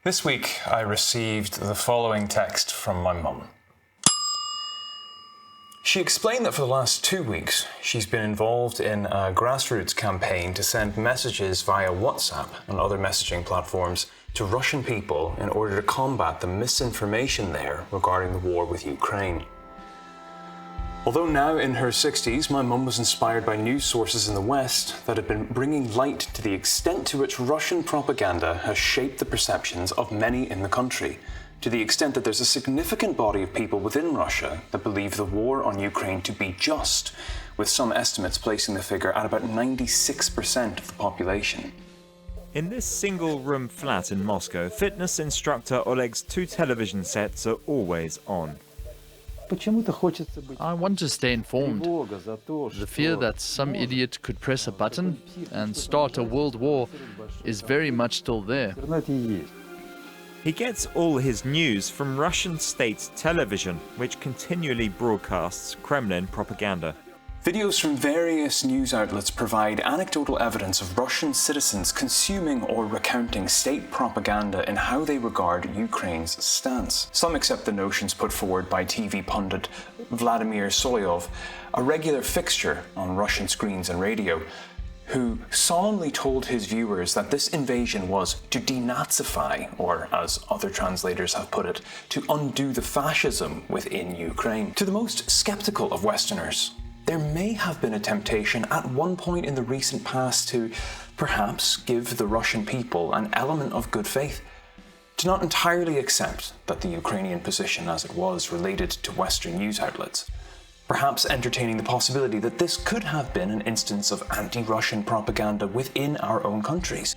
This week, I received the following text from my mum. She explained that for the last 2 weeks, she's been involved in a grassroots campaign to send messages via WhatsApp and other messaging platforms to Russian people in order to combat the misinformation there regarding the war with Ukraine. Although now in her 60s, my mum was inspired by news sources in the West that have been bringing light to the extent to which Russian propaganda has shaped the perceptions of many in the country, to the extent that there's a significant body of people within Russia that believe the war on Ukraine to be just, with some estimates placing the figure at about 96% of the population. In this single-room flat in Moscow, fitness instructor Oleg's 2 television sets are always on. I want to stay informed. The fear that some idiot could press a button and start a world war is very much still there. He gets all his news from Russian state television, which continually broadcasts Kremlin propaganda. Videos from various news outlets provide anecdotal evidence of Russian citizens consuming or recounting state propaganda in how they regard Ukraine's stance. Some accept the notions put forward by TV pundit Vladimir Solovyov, a regular fixture on Russian screens and radio, who solemnly told his viewers that this invasion was to denazify, or as other translators have put it, to undo the fascism within Ukraine. To the most skeptical of Westerners, there may have been a temptation at one point in the recent past to perhaps give the Russian people an element of good faith, to not entirely accept that the Ukrainian position as it was related to Western news outlets, perhaps entertaining the possibility that this could have been an instance of anti-Russian propaganda within our own countries.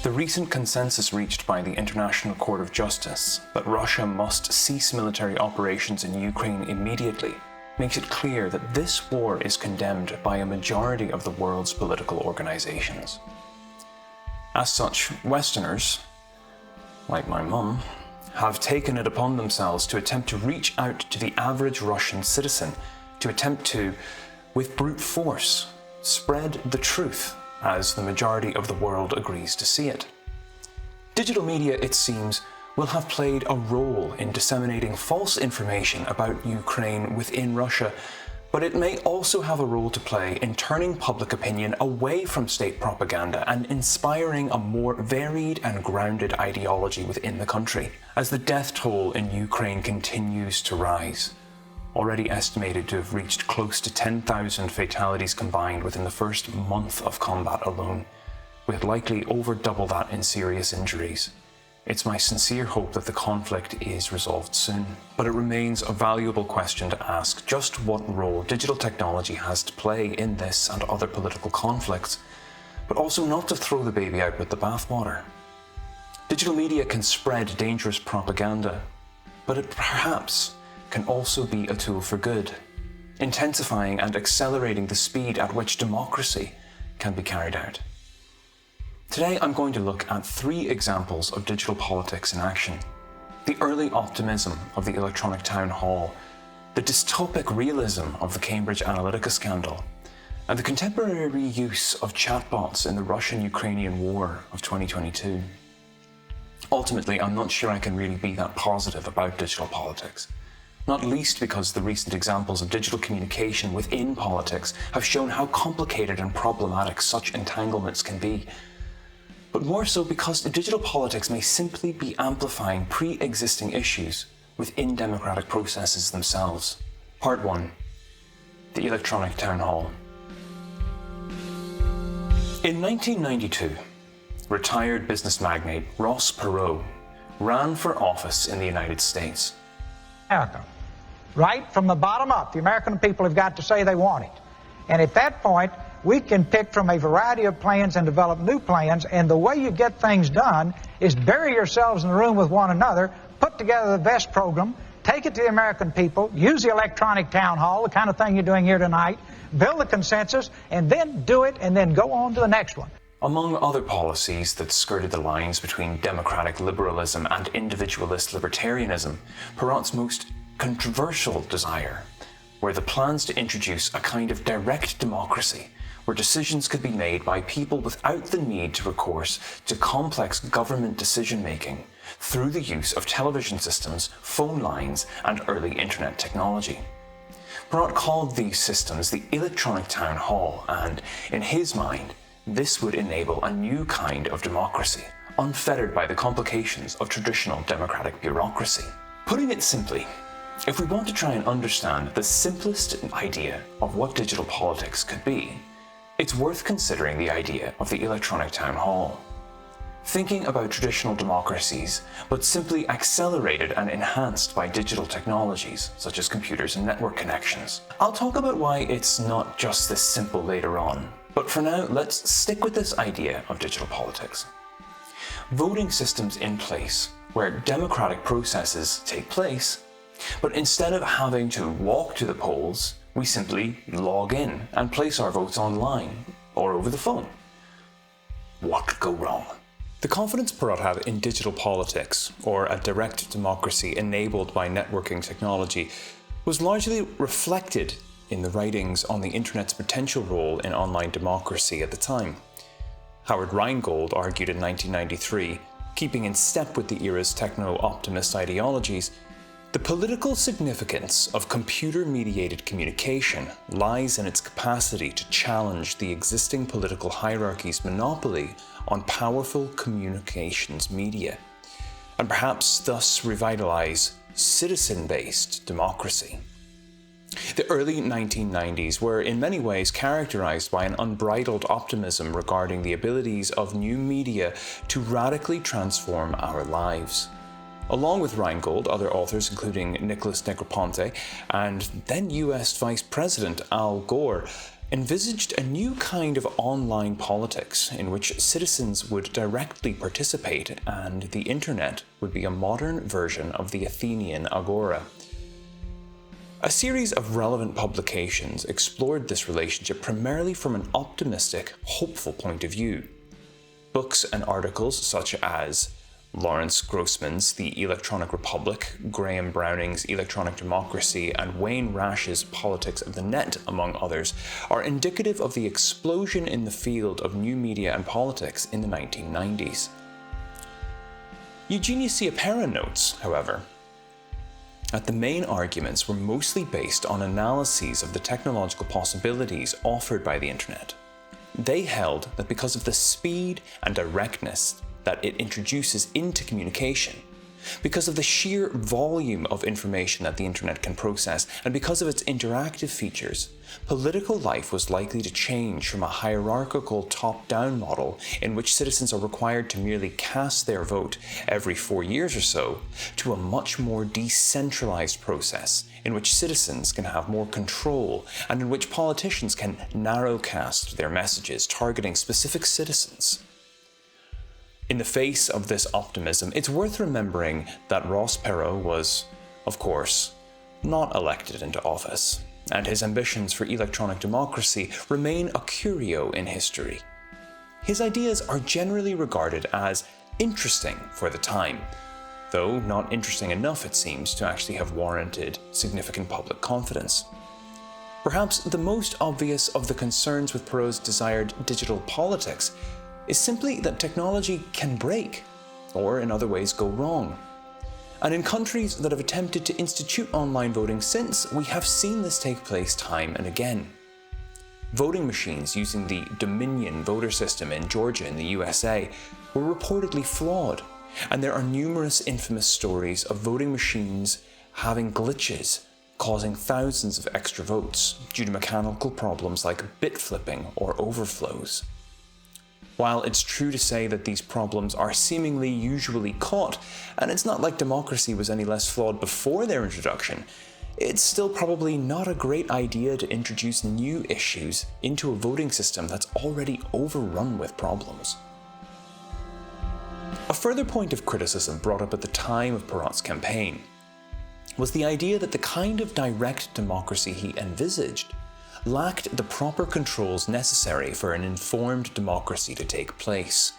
The recent consensus reached by the International Court of Justice that Russia must cease military operations in Ukraine immediately makes it clear that this war is condemned by a majority of the world's political organizations. As such, Westerners, like my mum, have taken it upon themselves to attempt to reach out to the average Russian citizen, to attempt to, with brute force, spread the truth as the majority of the world agrees to see it. Digital media, it seems, will have played a role in disseminating false information about Ukraine within Russia, but it may also have a role to play in turning public opinion away from state propaganda and inspiring a more varied and grounded ideology within the country. As the death toll in Ukraine continues to rise, already estimated to have reached close to 10,000 fatalities combined within the first month of combat alone, with likely over double that in serious injuries. It's my sincere hope that the conflict is resolved soon, but it remains a valuable question to ask just what role digital technology has to play in this and other political conflicts, but also not to throw the baby out with the bathwater. Digital media can spread dangerous propaganda, but it perhaps can also be a tool for good, intensifying and accelerating the speed at which democracy can be carried out. Today I'm going to look at 3 examples of digital politics in action. The early optimism of the electronic town hall, the dystopic realism of the Cambridge Analytica scandal, and the contemporary use of chatbots in the Russian-Ukrainian war of 2022. Ultimately, I'm not sure I can really be that positive about digital politics, not least because the recent examples of digital communication within politics have shown how complicated and problematic such entanglements can be, but more so because digital politics may simply be amplifying pre-existing issues within democratic processes themselves. Part 1. The electronic town hall. In 1992, retired business magnate Ross Perot ran for office in the United States. America. Right from the bottom up, the American people have got to say they want it. And at that point, we can pick from a variety of plans and develop new plans, and the way you get things done is bury yourselves in the room with one another, put together the best program, take it to the American people, use the electronic town hall, the kind of thing you're doing here tonight, build the consensus, and then do it, and then go on to the next one. Among other policies that skirted the lines between democratic liberalism and individualist libertarianism, Perot's most controversial desire were the plans to introduce a kind of direct democracy where decisions could be made by people without the need to recourse to complex government decision-making through the use of television systems, phone lines, and early internet technology. Perrott called these systems the electronic town hall, and in his mind, this would enable a new kind of democracy, unfettered by the complications of traditional democratic bureaucracy. Putting it simply, if we want to try and understand the simplest idea of what digital politics could be, it's worth considering the idea of the electronic town hall. Thinking about traditional democracies, but simply accelerated and enhanced by digital technologies, such as computers and network connections. I'll talk about why it's not just this simple later on, but for now, let's stick with this idea of digital politics. Voting systems in place, where democratic processes take place, but instead of having to walk to the polls, we simply log in and place our votes online or over the phone. What could go wrong? The confidence Perrott had in digital politics, or a direct democracy enabled by networking technology, was largely reflected in the writings on the internet's potential role in online democracy at the time. Howard Rheingold argued in 1993, keeping in step with the era's techno-optimist ideologies, the political significance of computer-mediated communication lies in its capacity to challenge the existing political hierarchy's monopoly on powerful communications media, and perhaps thus revitalize citizen-based democracy. The early 1990s were in many ways characterized by an unbridled optimism regarding the abilities of new media to radically transform our lives. Along with Rheingold, other authors including Nicholas Negroponte and then US Vice President Al Gore envisaged a new kind of online politics in which citizens would directly participate and the internet would be a modern version of the Athenian agora. A series of relevant publications explored this relationship primarily from an optimistic, hopeful point of view. Books and articles such as Lawrence Grossman's The Electronic Republic, Graham Browning's Electronic Democracy, and Wayne Rash's Politics of the Net, among others, are indicative of the explosion in the field of new media and politics in the 1990s. Eugenia Ciapera notes, however, that the main arguments were mostly based on analyses of the technological possibilities offered by the internet. They held that because of the speed and directness that it introduces into communication, because of the sheer volume of information that the internet can process, and because of its interactive features, political life was likely to change from a hierarchical top-down model in which citizens are required to merely cast their vote every 4 years or so, to a much more decentralized process in which citizens can have more control and in which politicians can narrowcast their messages targeting specific citizens. In the face of this optimism, it's worth remembering that Ross Perot was, of course, not elected into office, and his ambitions for electronic democracy remain a curio in history. His ideas are generally regarded as interesting for the time, though not interesting enough, it seems, to actually have warranted significant public confidence. Perhaps the most obvious of the concerns with Perot's desired digital politics is simply that technology can break, or in other ways go wrong. And in countries that have attempted to institute online voting since, we have seen this take place time and again. Voting machines using the Dominion voter system in Georgia in the USA were reportedly flawed, and there are numerous infamous stories of voting machines having glitches, causing thousands of extra votes due to mechanical problems like bit flipping or overflows. While it's true to say that these problems are seemingly usually caught, and it's not like democracy was any less flawed before their introduction, it's still probably not a great idea to introduce new issues into a voting system that's already overrun with problems. A further point of criticism brought up at the time of Perrott's campaign was the idea that the kind of direct democracy he envisaged lacked the proper controls necessary for an informed democracy to take place.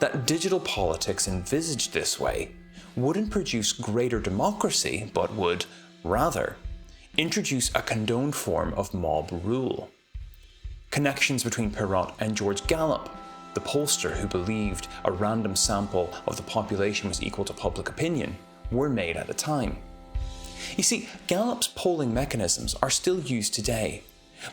That digital politics envisaged this way wouldn't produce greater democracy, but would, rather, introduce a condoned form of mob rule. Connections between Perot and George Gallup, the pollster who believed a random sample of the population was equal to public opinion, were made at the time. You see, Gallup's polling mechanisms are still used today,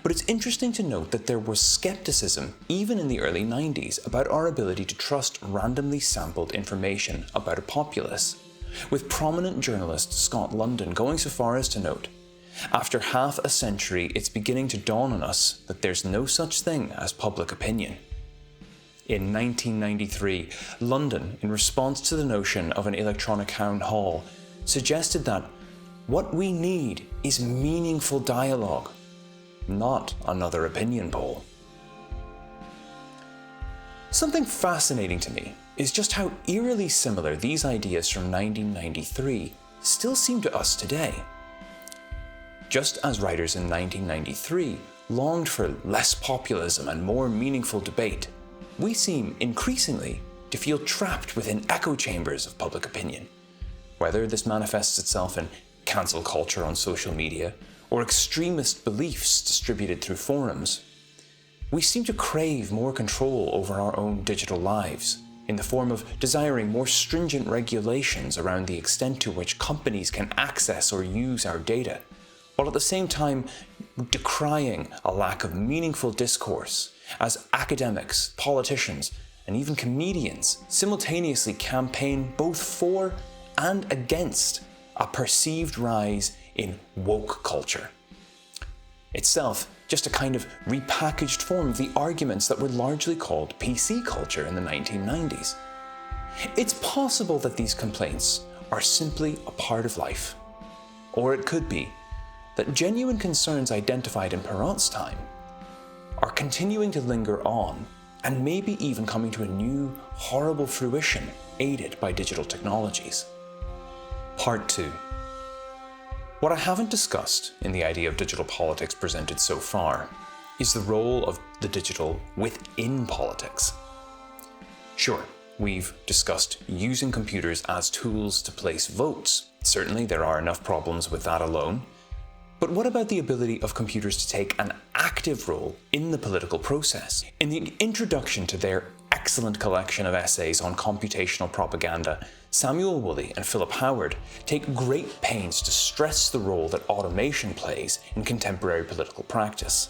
but it's interesting to note that there was skepticism even in the early 90s about our ability to trust randomly sampled information about a populace, with prominent journalist Scott London going so far as to note, "After half a century, it's beginning to dawn on us that there's no such thing as public opinion." In 1993, London, in response to the notion of an electronic town hall, suggested that what we need is meaningful dialogue, not another opinion poll. Something fascinating to me is just how eerily similar these ideas from 1993 still seem to us today. Just as writers in 1993 longed for less populism and more meaningful debate, we seem increasingly to feel trapped within echo chambers of public opinion. Whether this manifests itself in cancel culture on social media or extremist beliefs distributed through forums, we seem to crave more control over our own digital lives in the form of desiring more stringent regulations around the extent to which companies can access or use our data, while at the same time decrying a lack of meaningful discourse as academics, politicians, and even comedians simultaneously campaign both for and against a perceived rise in woke culture. Itself just a kind of repackaged form of the arguments that were largely called PC culture in the 1990s. It's possible that these complaints are simply a part of life. Or it could be that genuine concerns identified in Perot's time are continuing to linger on and maybe even coming to a new, horrible fruition aided by digital technologies. Part 2. What I haven't discussed in the idea of digital politics presented so far is the role of the digital within politics. Sure, we've discussed using computers as tools to place votes. Certainly there are enough problems with that alone. But what about the ability of computers to take an active role in the political process? In the introduction to their excellent collection of essays on computational propaganda, Samuel Woolley and Philip Howard take great pains to stress the role that automation plays in contemporary political practice.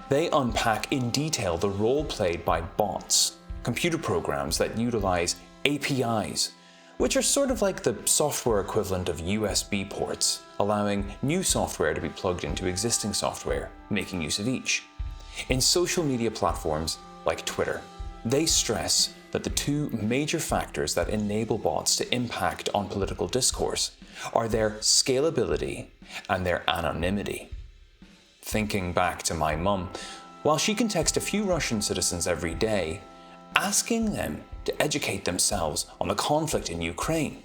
They unpack in detail the role played by bots, computer programs that utilize APIs, which are sort of like the software equivalent of USB ports, allowing new software to be plugged into existing software, making use of each. In social media platforms like Twitter, they stress that the two major factors that enable bots to impact on political discourse are their scalability and their anonymity. Thinking back to my mum, while she can text a few Russian citizens every day, asking them to educate themselves on the conflict in Ukraine,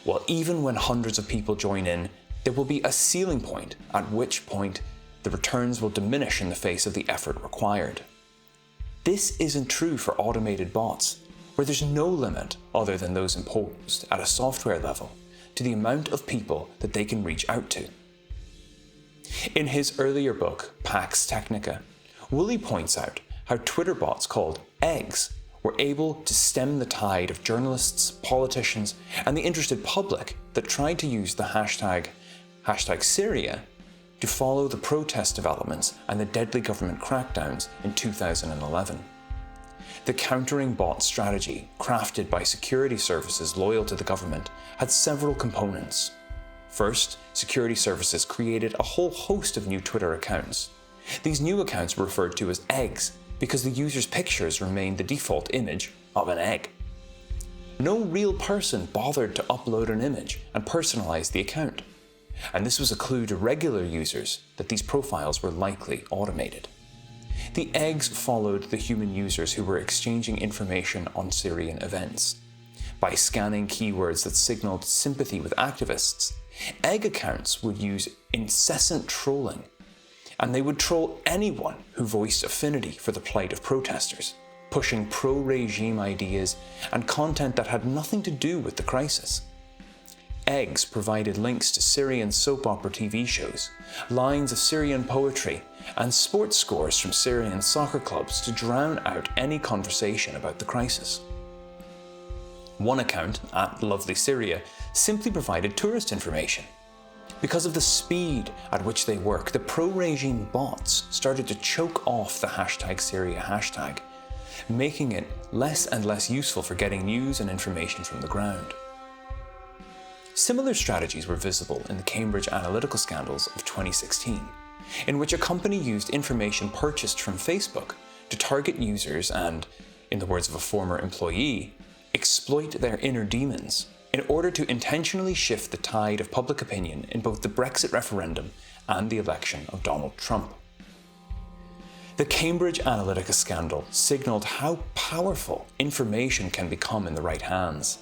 well, even when hundreds of people join in, there will be a ceiling point at which point the returns will diminish in the face of the effort required. This isn't true for automated bots, where there's no limit other than those imposed at a software level to the amount of people that they can reach out to. In his earlier book, Pax Technica, Woolley points out how Twitter bots called eggs were able to stem the tide of journalists, politicians, and the interested public that tried to use the hashtag Syria to follow the protest developments and the deadly government crackdowns in 2011. The countering bot strategy, crafted by security services loyal to the government, had several components. First, security services created a whole host of new Twitter accounts. These new accounts were referred to as eggs because the user's pictures remained the default image of an egg. No real person bothered to upload an image and personalize the account, and this was a clue to regular users that these profiles were likely automated. The eggs followed the human users who were exchanging information on Syrian events. By scanning keywords that signaled sympathy with activists, egg accounts would use incessant trolling, and they would troll anyone who voiced affinity for the plight of protesters, pushing pro-regime ideas and content that had nothing to do with the crisis. Eggs provided links to Syrian soap opera TV shows, lines of Syrian poetry, and sports scores from Syrian soccer clubs to drown out any conversation about the crisis. One account, at Lovely Syria, simply provided tourist information. Because of the speed at which they work, the pro-regime bots started to choke off the #Syria hashtag, making it less and less useful for getting news and information from the ground. Similar strategies were visible in the Cambridge Analytica scandals of 2016, in which a company used information purchased from Facebook to target users and, in the words of a former employee, exploit their inner demons in order to intentionally shift the tide of public opinion in both the Brexit referendum and the election of Donald Trump. The Cambridge Analytica scandal signaled how powerful information can become in the right hands.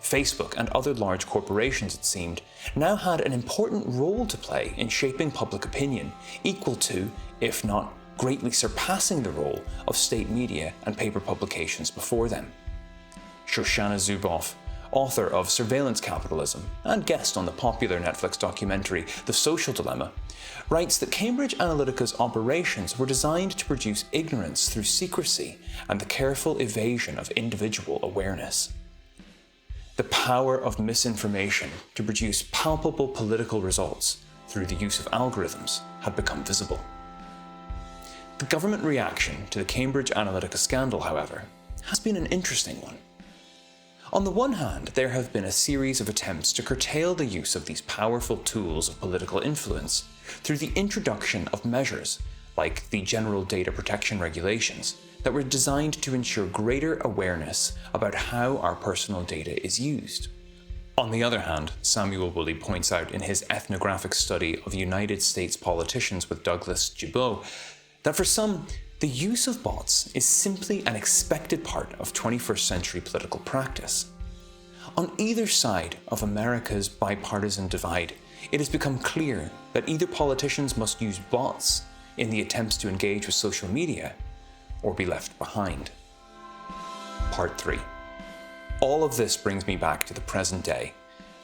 Facebook and other large corporations, it seemed, now had an important role to play in shaping public opinion, equal to, if not greatly surpassing the role of state media and paper publications before them. Shoshana Zuboff, author of Surveillance Capitalism and guest on the popular Netflix documentary The Social Dilemma, writes that Cambridge Analytica's operations were designed to produce ignorance through secrecy and the careful evasion of individual awareness. The power of misinformation to produce palpable political results through the use of algorithms had become visible. The government reaction to the Cambridge Analytica scandal, however, has been an interesting one. On the one hand, there have been a series of attempts to curtail the use of these powerful tools of political influence through the introduction of measures, like the General Data Protection Regulations, that were designed to ensure greater awareness about how our personal data is used. On the other hand, Samuel Woolley points out in his ethnographic study of United States politicians with Douglas Gibeau that for some, the use of bots is simply an expected part of 21st century political practice. On either side of America's bipartisan divide, it has become clear that either politicians must use bots in the attempts to engage with social media, or be left behind. Part 3. All of this brings me back to the present day,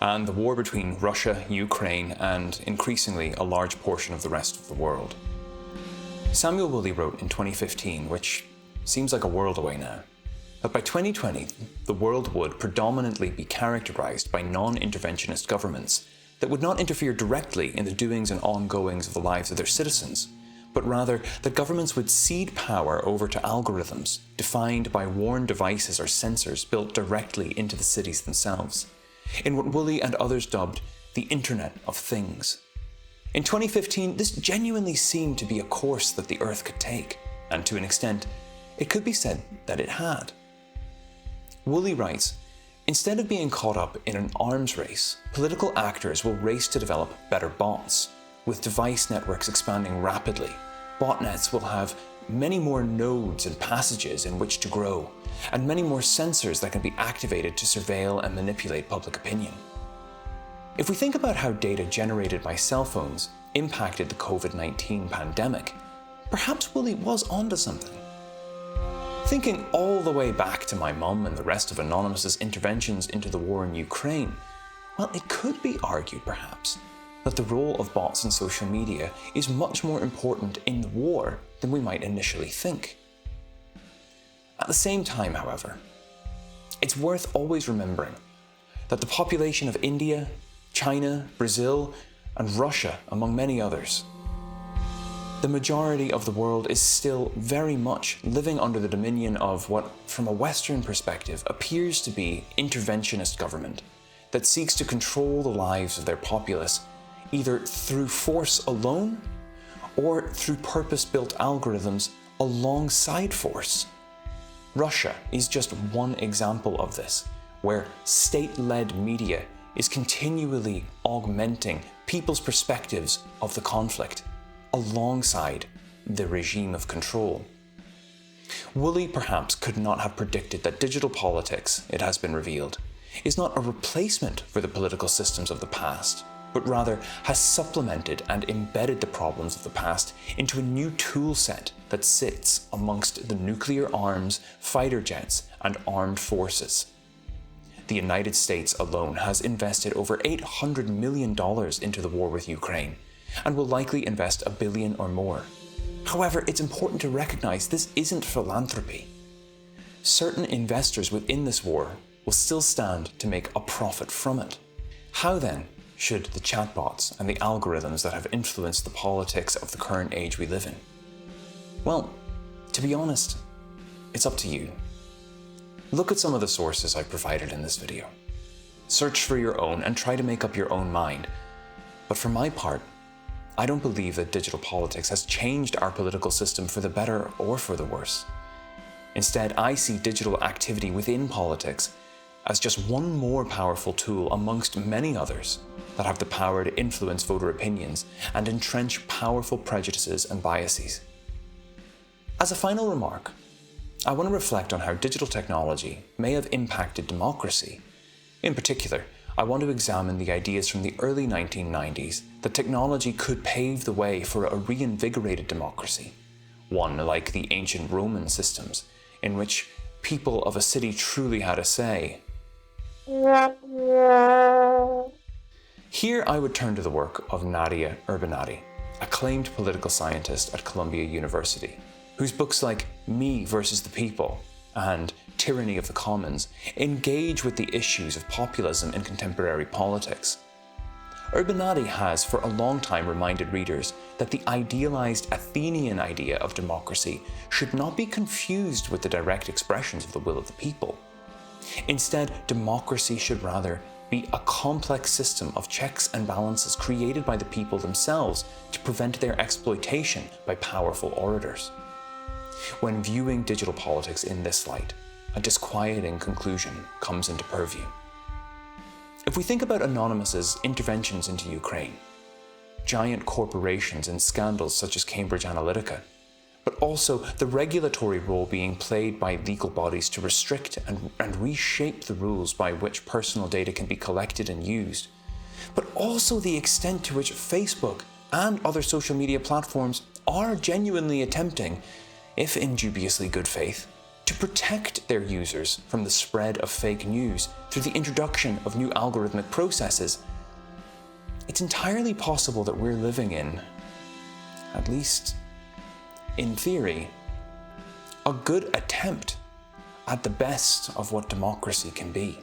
and the war between Russia, Ukraine, and increasingly a large portion of the rest of the world. Samuel Woolley wrote in 2015, which seems like a world away now, that by 2020, the world would predominantly be characterized by non-interventionist governments that would not interfere directly in the doings and ongoings of the lives of their citizens, but rather that governments would cede power over to algorithms defined by worn devices or sensors built directly into the cities themselves, in what Woolley and others dubbed the Internet of Things. In 2015, this genuinely seemed to be a course that the Earth could take, and to an extent, it could be said that it had. Woolley writes, instead of being caught up in an arms race, political actors will race to develop better bots. With device networks expanding rapidly, botnets will have many more nodes and passages in which to grow, and many more sensors that can be activated to surveil and manipulate public opinion. If we think about how data generated by cell phones impacted the COVID-19 pandemic, perhaps Woolley was onto something. Thinking all the way back to my mum and the rest of Anonymous's interventions into the war in Ukraine, well, it could be argued perhaps that the role of bots in social media is much more important in the war than we might initially think. At the same time, however, it's worth always remembering that the population of India, China, Brazil, and Russia, among many others, the majority of the world is still very much living under the dominion of what, from a Western perspective, appears to be interventionist government that seeks to control the lives of their populace either through force alone or through purpose-built algorithms alongside force. Russia is just one example of this, where state-led media is continually augmenting people's perspectives of the conflict alongside the regime of control. Woolley perhaps could not have predicted that digital politics, it has been revealed, is not a replacement for the political systems of the past, but rather has supplemented and embedded the problems of the past into a new tool set that sits amongst the nuclear arms, fighter jets, and armed forces. the United States alone has invested over $800 million into the war with Ukraine, and will likely invest $1 billion or more. However, it's important to recognize this isn't philanthropy. Certain investors within this war will still stand to make a profit from it. How then should the chatbots and the algorithms that have influenced the politics of the current age we live in? Well, to be honest, it's up to you. Look at some of the sources I've provided in this video. Search for your own and try to make up your own mind. But for my part, I don't believe that digital politics has changed our political system for the better or for the worse. Instead, I see digital activity within politics as just one more powerful tool amongst many others that have the power to influence voter opinions and entrench powerful prejudices and biases. As a final remark, I want to reflect on how digital technology may have impacted democracy. In particular, I want to examine the ideas from the early 1990s that technology could pave the way for a reinvigorated democracy, one like the ancient Roman systems, in which people of a city truly had a say. Here I would turn to the work of Nadia Urbanati, acclaimed political scientist at Columbia University, whose books like Me versus the People and Tyranny of the Commons engage with the issues of populism in contemporary politics. Urbanati has for a long time reminded readers that the idealized Athenian idea of democracy should not be confused with the direct expressions of the will of the people. Instead, democracy should rather be a complex system of checks and balances created by the people themselves to prevent their exploitation by powerful orators. When viewing digital politics in this light, a disquieting conclusion comes into purview. If we think about Anonymous's interventions into Ukraine, giant corporations and scandals such as Cambridge Analytica, but also the regulatory role being played by legal bodies to restrict and reshape the rules by which personal data can be collected and used, but also the extent to which Facebook and other social media platforms are genuinely attempting, if in dubiously good faith, to protect their users from the spread of fake news through the introduction of new algorithmic processes, it's entirely possible that we're living in, at least in theory, a good attempt at the best of what democracy can be.